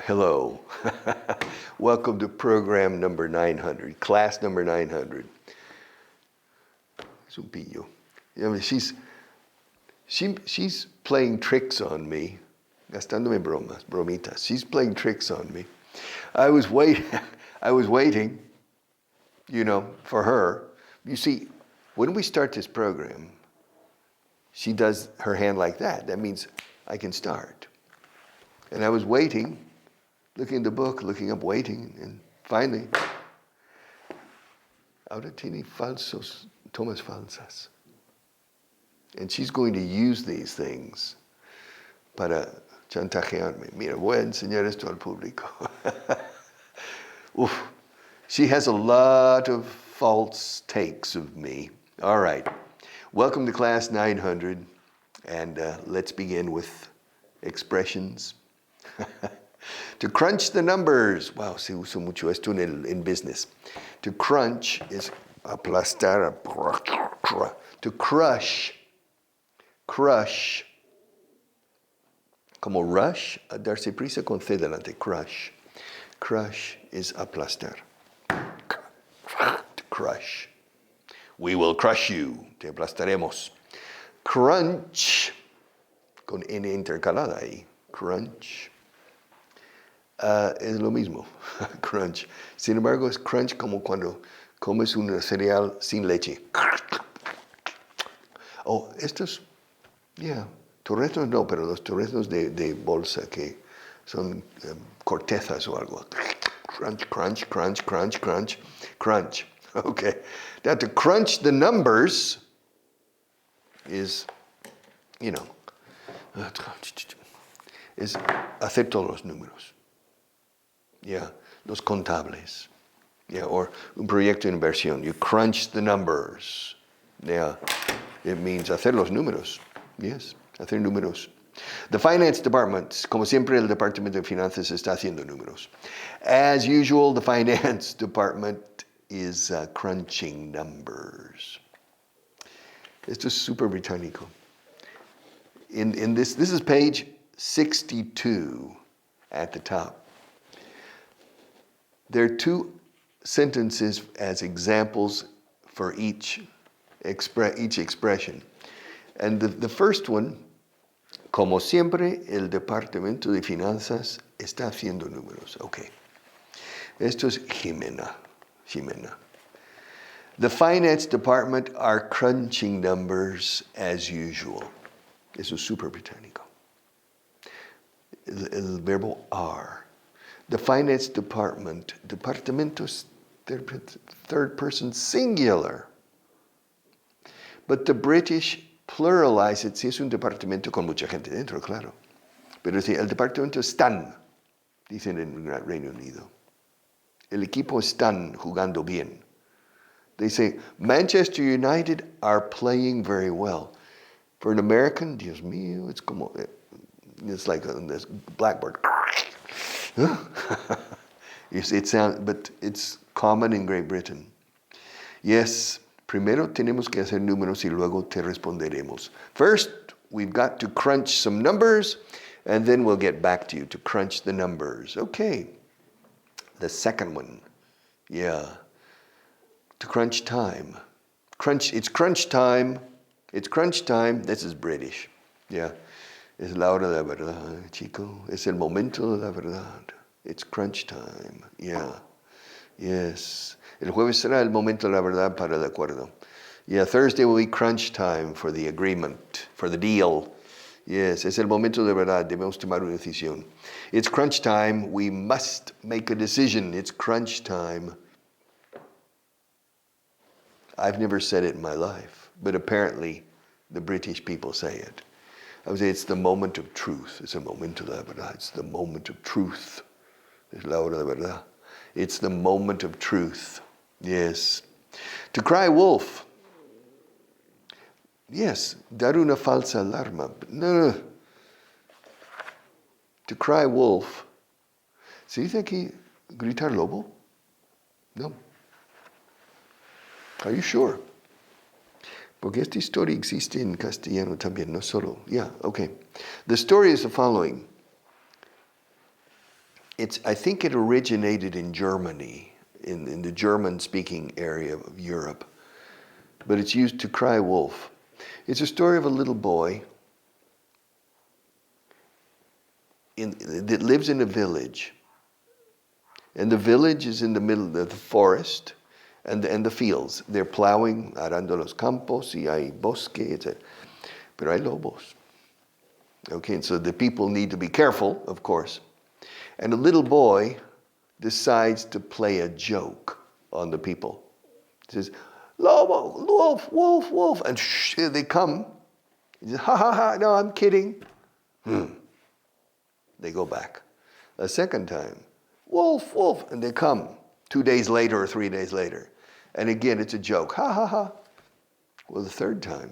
Hello. Welcome to program number 900, class number 900. Es un pillo. I mean, she's playing tricks on me, gastándome bromitas. She's playing tricks on me. I was waiting, for her. You see, when we start this program, she does her hand like that. That means I can start. And I was waiting, looking at the book, looking up, waiting, and finally, ahora tiene falsos, tomas falsas. And she's going to use these things para chantajearme. Mira, voy a enseñar esto al público. Oof. She has a lot of false takes of me. All right. Welcome to class 900, and let's begin with expressions. To crunch the numbers. Wow, se usa mucho esto in business. To crunch is aplastar. To crush. Crush. Como rush, darse prisa con C delante. Crush. Crush is aplastar. To crush. We will crush you. Te aplastaremos. Crunch. Con N intercalada ahí. Crunch. Es lo mismo. Crunch. Sin embargo, es crunch como cuando comes un cereal sin leche. Oh, estos, torreznos no, pero los torreznos de bolsa que son cortezas o algo. Crunch, crunch, crunch, crunch, crunch, crunch. Okay. Now to crunch the numbers is, es hacer todos los números. Los contables. Or un proyecto de inversión. You crunch the numbers. It means hacer los números. Yes, hacer números. The finance department, como siempre, el departamento de finanzas está haciendo números. As usual, the finance department is crunching numbers. Esto es super británico. In this is page 62 at the top. There are two sentences as examples for each expression. And the first one, como siempre, el departamento de finanzas está haciendo números. Okay. Esto es Jimena. The finance department are crunching numbers as usual. Eso es super británico. El verbo are. The finance department, departamentos, third person singular. But the British pluralize it si es un departamento con mucha gente dentro, claro. Pero si el departamento están, dicen en el Reino Unido. El equipo están jugando bien. They say, Manchester United are playing very well. For an American, Dios mío, it's like on this blackboard. But it's common in Great Britain. Yes, primero tenemos que hacer números y luego te responderemos. First, we've got to crunch some numbers, and then we'll get back to you to crunch the numbers. Okay. The second one, to crunch time. It's crunch time. It's crunch time. This is British. Es la hora de la verdad, chico. Es el momento de la verdad. It's crunch time. Yes. El jueves será el momento de la verdad para el acuerdo. Thursday will be crunch time for the agreement, for the deal. Yes, es el momento de verdad. Debemos tomar una decisión. It's crunch time. We must make a decision. It's crunch time. I've never said it in my life, but apparently the British people say it. I would say it's the moment of truth. Es el momento de la verdad. It's the moment of truth. Es la hora de verdad. It's the moment of truth. Yes. To cry wolf. Yes, dar una falsa alarma. No. To cry wolf. ¿Se dice aquí gritar lobo? No. Are you sure? Porque esta historia existe en castellano también, no solo. Okay. The story is the following. I think it originated in Germany, in the German-speaking area of Europe, but it's used to cry wolf. It's a story of a little boy that lives in a village. And the village is in the middle of the forest and the fields. They're plowing, arando los campos, y hay bosque, etc. Pero hay lobos. Okay, and so the people need to be careful, of course. And a little boy decides to play a joke on the people. He says, Lobo, wolf, wolf, wolf. And they come. He says, ha, ha, ha, no, I'm kidding. They go back. A second time, wolf, wolf. And they come 2 days later or 3 days later. And again, it's a joke. Ha, ha, ha. Well, the third time,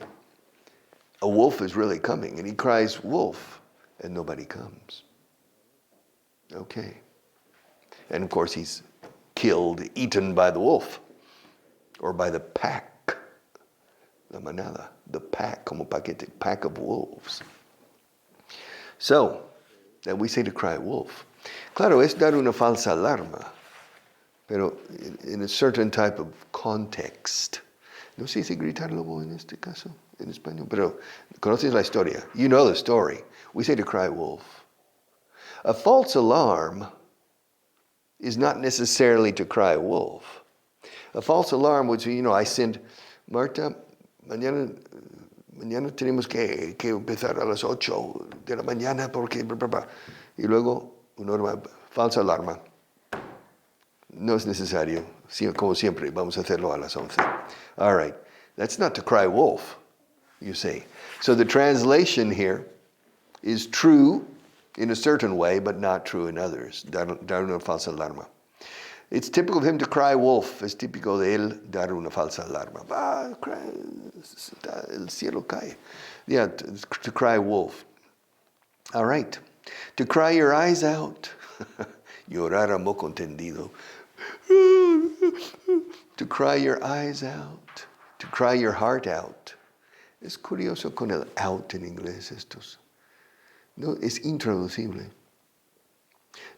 a wolf is really coming. And he cries, wolf. And nobody comes. Okay. And of course, he's killed, eaten by the wolf. Or by the pack. La manada. The pack, como paquete, pack of wolves. So, that we say to cry wolf. Claro, es dar una falsa alarma. Pero in a certain type of context. No se dice gritar lobo en este caso, en español. Pero, conoces la historia. You know the story. We say to cry wolf. A false alarm is not necessarily to cry wolf. A false alarm would say, I send, Marta, mañana tenemos que empezar a las 8 de la mañana porque... Y luego, una falsa alarma. No es necesario. Como siempre, vamos a hacerlo a las 11. All right. That's not to cry wolf, you see. So the translation here is true in a certain way, but not true in others. Dar una falsa alarma. It's typical of him to cry wolf. Es típico de él dar una falsa alarma. El cielo cae. Yeah, to cry wolf. All right. To cry your eyes out. Llorar a moco entendido. To cry your eyes out. To cry your heart out. Es curioso con el out en inglés estos. No, es intraducible.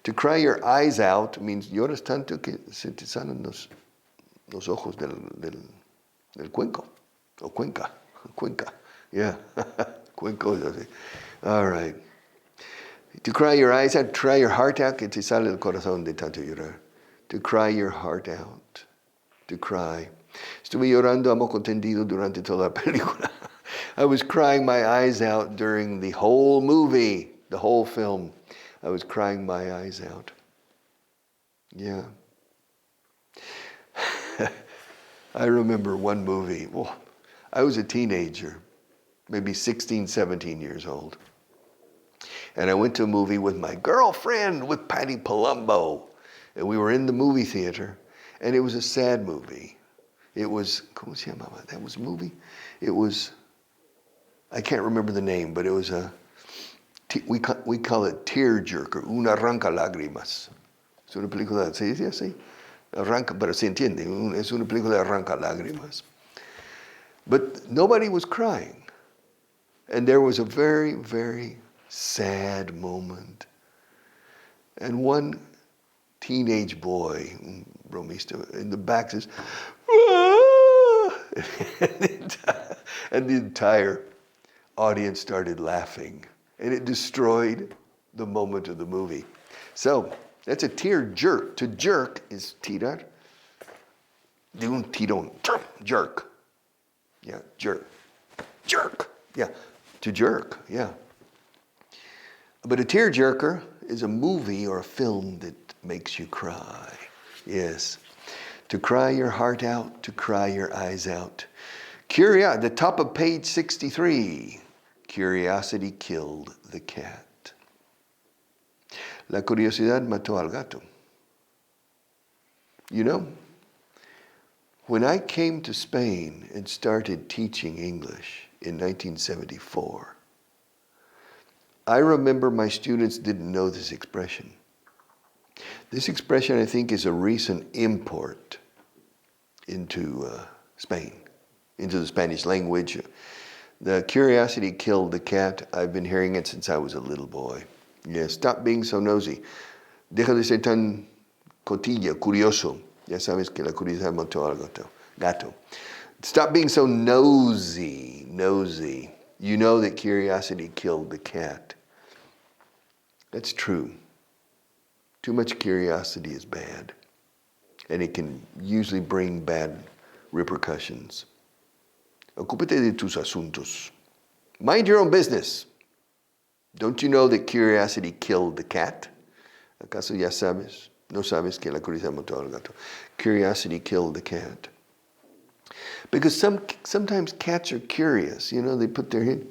To cry your eyes out means lloras tanto que se te salen los ojos del cuenco. O cuenca. Yeah. Cuenco is así. All right. To cry your eyes out, cry your heart out, que te sale el corazón de tanto llorar. To cry your heart out. To cry. Estuve llorando a moco tendido durante toda la película. I was crying my eyes out during the whole movie, the whole film. I was crying my eyes out. Yeah. I remember one movie. Well, I was a teenager, maybe 16, 17 years old. And I went to a movie with my girlfriend, with Patty Palumbo. And we were in the movie theater. And it was a sad movie. It was, ¿cómo se llamaba? That was a movie? It was, I can't remember the name, but it was we call it tearjerker, un arranca lágrimas. Es una película, ¿se dice así? Arranca, pero se entiende, es una película de arranca lágrimas. But nobody was crying. And there was a very, very sad moment. And one teenage boy, bromista, in the back says, and the entire audience started laughing. And it destroyed the moment of the movie. So, that's a tear jerk. To jerk is tirar. De un tirón. Jerk. Yeah, jerk. Jerk. Yeah, to jerk. Yeah. But a tearjerker is a movie or a film that makes you cry. Yes. To cry your heart out, to cry your eyes out. The top of page 63. Curiosity killed the cat. La curiosidad mató al gato. You know, when I came to Spain and started teaching English in 1974, I remember my students didn't know this expression. This expression, I think, is a recent import into Spain, into the Spanish language. The curiosity killed the cat. I've been hearing it since I was a little boy. Yeah, stop being so nosy. Deja de ser tan cotilla, curioso. Ya sabes que la curiosidad mató al gato. Stop being so nosy. You know that curiosity killed the cat. That's true. Too much curiosity is bad. And it can usually bring bad repercussions. Ocúpate de tus asuntos. Mind your own business. Don't you know that curiosity killed the cat? ¿Acaso ya sabes? No sabes que la curiosidad mató al gato. Curiosity killed the cat. Because sometimes cats are curious. They put their head,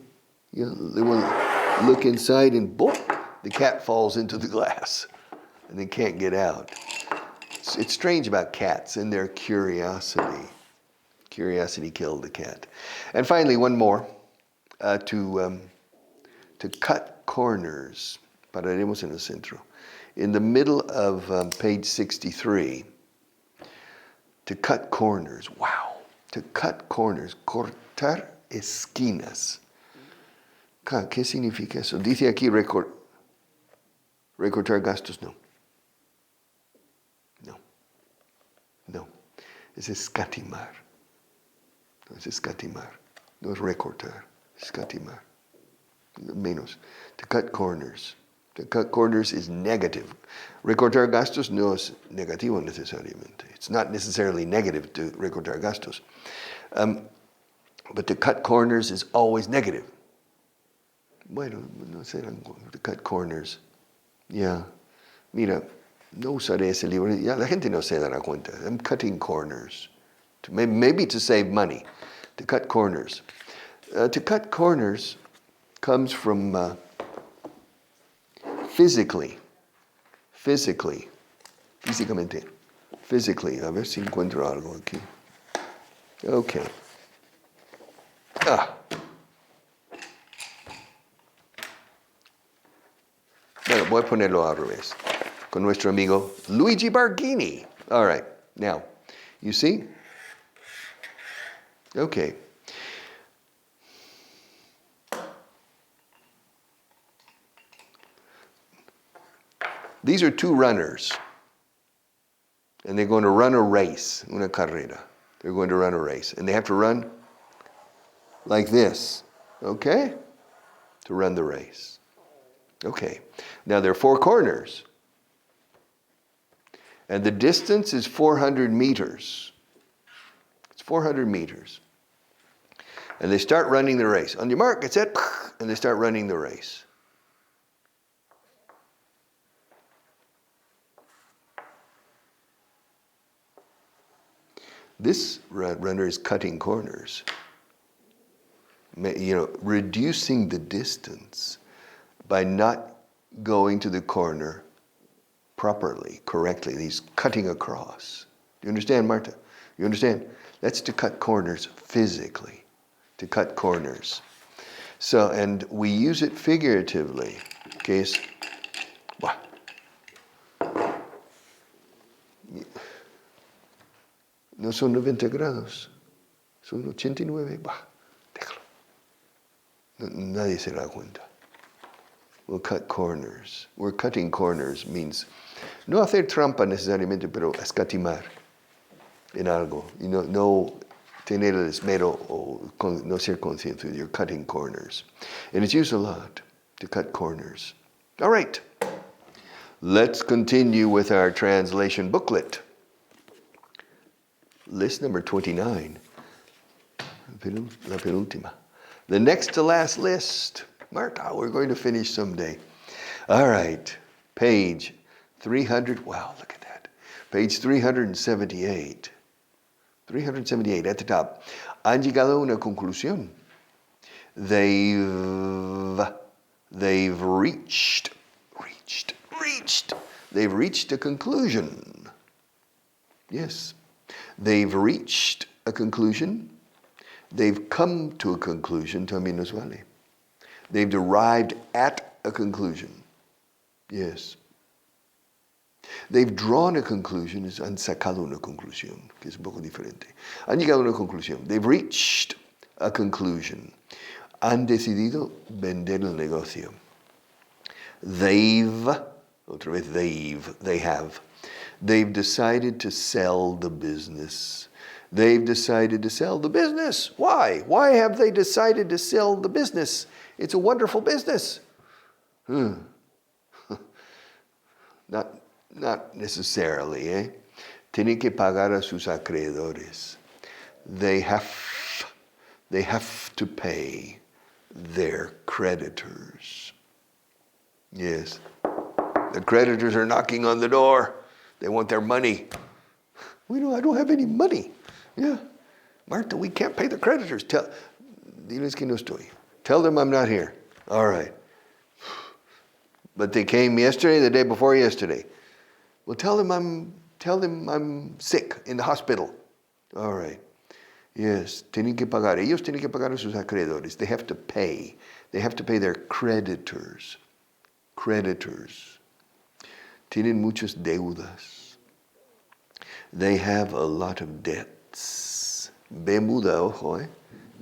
they want to look inside and boom, the cat falls into the glass and they can't get out. It's strange about cats and their curiosity. Curiosity killed the cat. And finally, one more, to cut corners. Pararemos en el centro. In the middle of page 63, to cut corners. Wow. To cut corners. Cortar esquinas. ¿Qué significa eso? Dice aquí recortar gastos. No. Es escatimar. No es escatimar. No es recortar. Escatimar. Menos. To cut corners. To cut corners is negative. Recortar gastos no es negativo necesariamente. It's not necessarily negative to recortar gastos. But to cut corners is always negative. Bueno, no sé, to cut corners. Yeah. Mira, no usaré ese libro. Ya, la gente no se dará cuenta. I'm cutting corners. Maybe to save money. To cut corners. To cut corners comes from physically. Físicamente. Physically. A ver si encuentro algo aquí. Okay. Bueno, voy a ponerlo al revés. Con nuestro amigo Luigi Barghini. All right. Now, you see? Okay. These are two runners. And they're going to run a race, una carrera. They're going to run a race. And they have to run like this, okay? To run the race. Okay. Now there are four corners. And the distance is 400 meters. It's 400 meters. And they start running the race. On your mark, get set, and they start running the race. This runner is cutting corners. Reducing the distance by not going to the corner properly, correctly. He's cutting across. Do you understand, Marta? You understand? That's to cut corners physically. To cut corners. So, and we use it figuratively. Que es, no son 90 grados, son 89. Déjalo. Nadie se da cuenta. We'll cut corners. We're cutting corners means no hacer trampa necesariamente, pero escatimar en algo. No tener el esmero o no ser consciente. You're cutting corners. And it's used a lot to cut corners. All right. Let's continue with our translation booklet. List number 29. La penúltima. The next to last list. Marta, we're going to finish someday. All right. Page 300. Wow, look at that. Page 378. 378 at the top. Han llegado a una conclusión. They've reached. They've reached a conclusion. Yes. They've reached a conclusion. They've come to a conclusion. También nos vale. They've arrived at a conclusion. Yes. They've drawn a conclusion. Han sacado una conclusión, que es un poco diferente. Han llegado a una conclusión. They've reached a conclusion. Han decidido vender el negocio. They've Otra vez they have. They've decided to sell the business. They've decided to sell the business. Why? Why have they decided to sell the business? It's a wonderful business. Not necessarily, eh? Tienen que pagar a sus acreedores. They have to pay their creditors. Yes. The creditors are knocking on the door. They want their money. I don't have any money. Yeah. Marta, we can't pay the creditors. Diles que no estoy. Tell them I'm not here. All right. But they came yesterday, the day before yesterday. Well, tell them I'm sick in the hospital. All right. Yes, tienen que pagar. Ellos tienen que pagar a sus acreedores. They have to pay. They have to pay their creditors. Creditors. Tienen muchas deudas. They have a lot of debts. Ve muda, ojo, eh?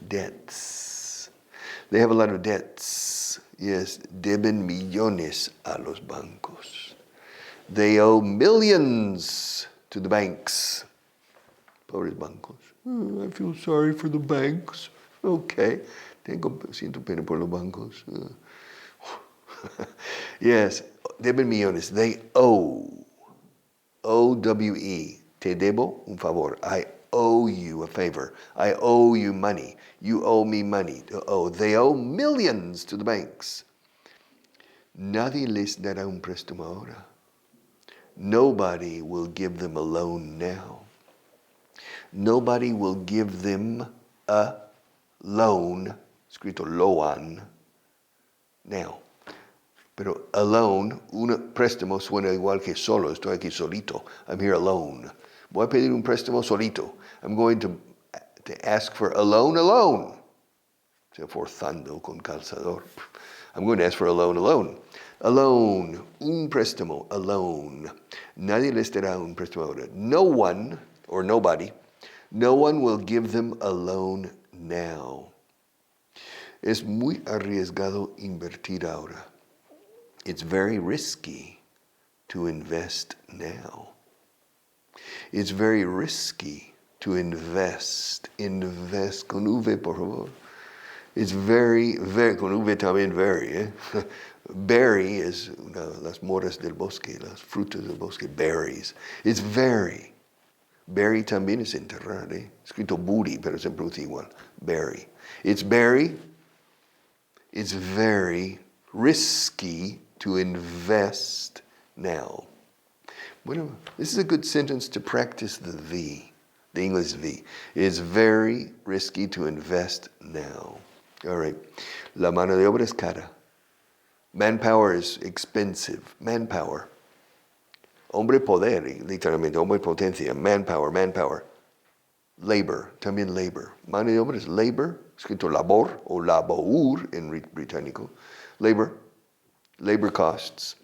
Debts. They have a lot of debts. Yes, deben millones a los bancos. They owe millions to the banks. Pobres bancos. I feel sorry for the banks. Okay. Siento pena por los bancos. Yes, deben millones. They owe. O-W-E. Te debo un favor. I owe you a favor. I owe you money. You owe me money. They owe millions to the banks. Nadie les dará un préstamo ahora. Nobody will give them a loan now. Nobody will give them a loan, escrito loan, now. Pero alone, un préstamo suena igual que solo. Estoy aquí solito. I'm here alone. Voy a pedir un préstamo solito. I'm going to ask for a loan alone. Se forzando con calzador. I'm going to ask for a loan alone. Alone, un préstamo, alone. Nadie les dará un préstamo ahora. No one, or nobody, no one will give them a loan now. Es muy arriesgado invertir ahora. It's very risky to invest now. It's very risky to invest. Invest con V, por favor. It's very, con V también very, eh? Berry is las moras del bosque, las frutas del bosque, berries. It's very. Berry también es enterrar, eh? Escrito booty, pero se pronuncia igual. Berry. It's very risky to invest now. Bueno, this is a good sentence to practice the V, the English V. It's very risky to invest now. All right. La mano de obra es cara. Manpower is expensive. Manpower. Hombre poder, literalmente, hombre potencia. Manpower. Labor, también labor. Mano de obra es labor, escrito labor o labour en británico. Labor costs.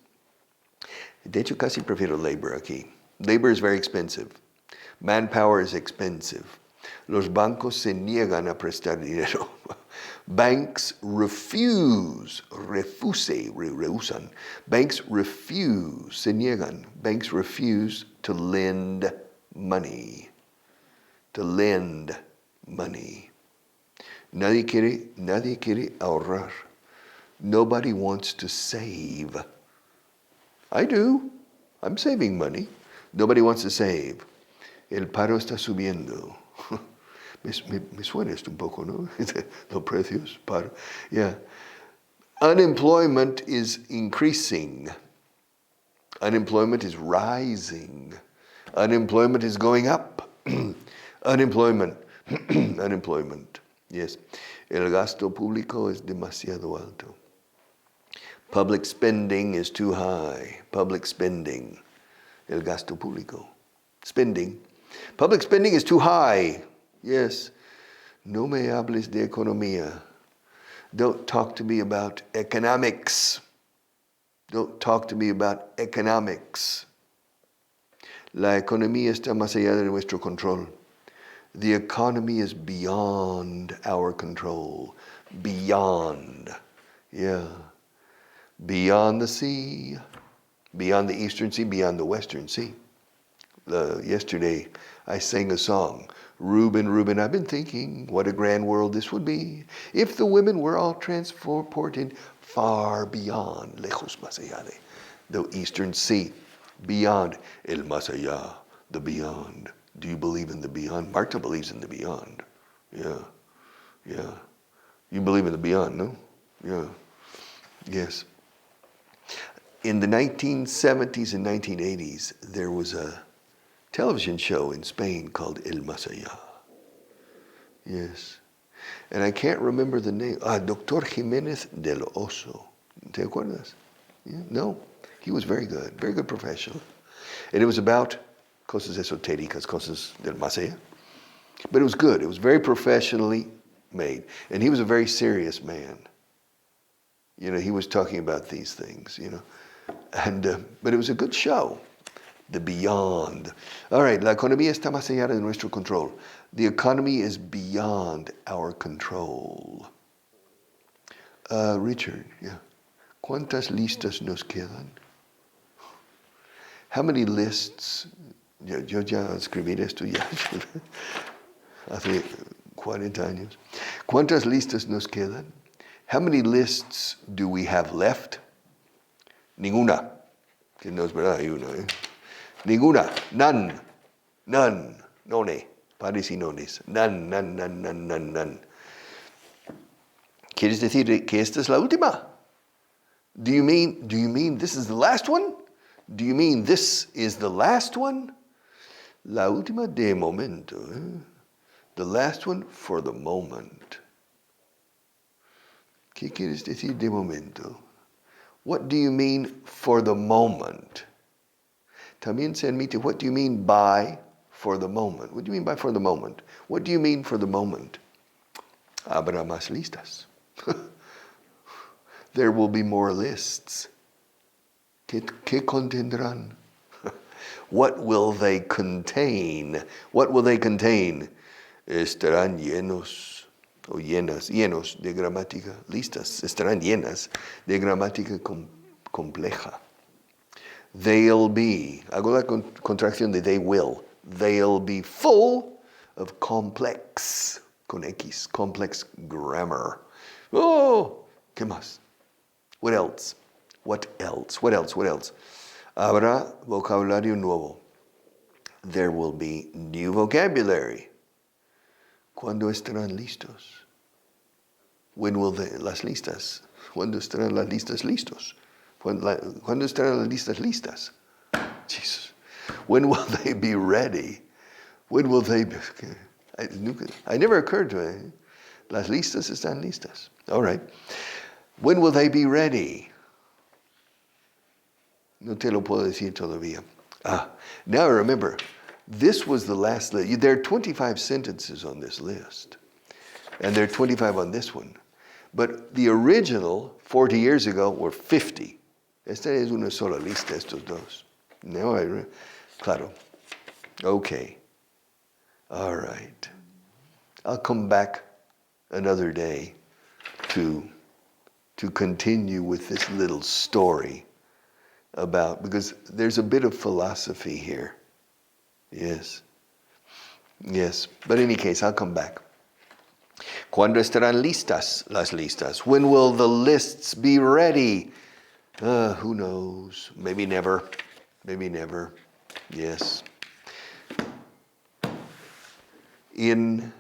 De hecho, casi prefiero labor aquí. Labor is very expensive. Manpower is expensive. Los bancos se niegan a prestar dinero. Banks rehusan. Banks refuse, se niegan. Banks refuse to lend money. To lend money. Nadie quiere ahorrar. Nobody wants to save. I do. I'm saving money. Nobody wants to save. El paro está subiendo. Me suena esto un poco, ¿no? Los precios, paro. Yeah. Unemployment is increasing. Unemployment is rising. Unemployment is going up. Unemployment. Yes. El gasto público es demasiado alto. Public spending is too high. Public spending. El gasto público. Spending. Public spending is too high. Yes. No me hables de economía. Don't talk to me about economics. Don't talk to me about economics. La economía está más allá de nuestro control. The economy is beyond our control. Beyond. Yeah. Beyond the sea. Beyond the Eastern Sea, beyond the Western Sea. Yesterday, I sang a song. Reuben, Reuben, I've been thinking what a grand world this would be if the women were all transported far beyond, lejos más allá de the Eastern Sea, beyond, el más allá, the beyond. Do you believe in the beyond? Marta believes in the beyond. Yeah, yeah. You believe in the beyond, no? Yeah, yes. In the 1970s and 1980s, there was a television show in Spain called El Más Allá. Yes. And I can't remember the name. Doctor Jiménez del Oso. ¿Te acuerdas? Yeah? No. He was very good professional. And it was about cosas esotéricas, cosas del más allá. But it was good. It was very professionally made. And he was a very serious man. You know, he was talking about these things, you know. And but it was a good show. The beyond. All right, la economía está más allá de nuestro control. The economy is beyond our control. Richard, yeah. ¿Cuántas listas nos quedan? How many lists? Yo ya escribí esto ya hace 40 años. ¿Cuántas listas nos quedan? How many lists do we have left? Ninguna. Que no es verdad, hay una, Ninguna. None. None. None. Pares y nones. None, none, none, none, none, none. ¿Quieres decir que esta es la última? Do you mean this is the last one? Do you mean this is the last one? La última de momento. The last one for the moment. ¿Qué quieres decir de momento? What do you mean for the moment? También se admite, what do you mean by for the moment? What do you mean by for the moment? What do you mean for the moment? Habrá más listas. There will be more lists. ¿Qué contendrán? What will they contain? What will they contain? Estarán llenos o llenos de gramática, listas, estarán llenas de gramática compleja. They'll be, hago la contracción de they will, they'll be full of complex, con X, complex grammar. Oh, ¿qué más? What else? What else? What else? What else? Habrá vocabulario nuevo. There will be new vocabulary. ¿Cuándo estarán listos? When will las listas? ¿Cuándo estarán las listas listos? ¿Cuándo estarán las listas listas? Jesus. When will they be ready? When will they be? I never occurred to me. Las listas están listas. All right. When will they be ready? No te lo puedo decir todavía. Now I remember, this was the last list. There are 25 sentences on this list. And there are 25 on this one. But the original, 40 years ago, were 50. Esta es una sola lista, estos dos. Now claro. Okay. All right. I'll come back another day to continue with this little story about, because there's a bit of philosophy here. Yes. Yes. But in any case, I'll come back. ¿Cuándo estarán listas las listas? When will the lists be ready? Who knows? Maybe never. Maybe never. Yes. In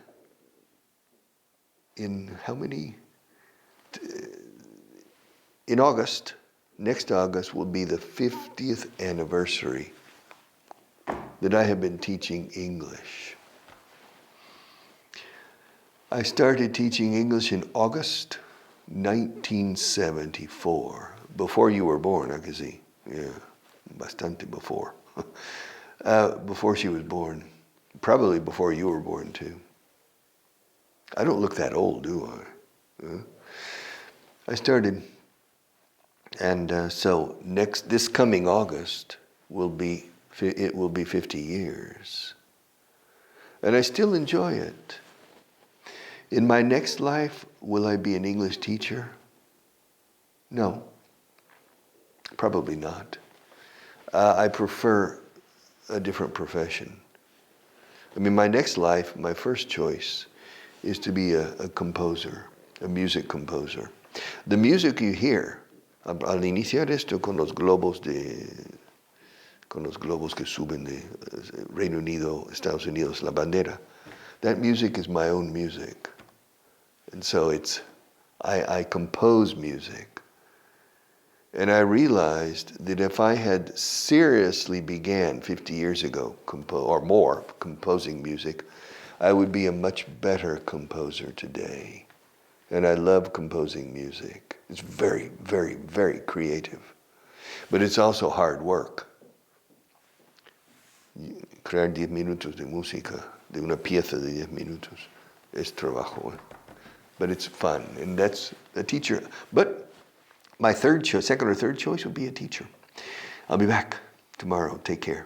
how many? In August, next August will be the 50th anniversary that I have been teaching English. I started teaching English in August 1974, before you were born, I can see. Yeah, bastante before. Before she was born. Probably before you were born, too. I don't look that old, do I? I started, and so this coming August will be 50 years. And I still enjoy it. In my next life, will I be an English teacher? No, probably not. I prefer a different profession. I mean, my next life, my first choice is to be a composer, a music composer. The music you hear, al iniciar esto con los globos que suben de Reino Unido, Estados Unidos, la bandera, that music is my own music. And so I compose music. And I realized that if I had seriously began 50 years ago, or more, composing music, I would be a much better composer today. And I love composing music. It's very, very, very creative. But it's also hard work. Crear 10 minutos de música, de una pieza de 10 minutos, es trabajo. But it's fun, and that's a teacher. But my second or third choice would be a teacher. I'll be back tomorrow. Take care.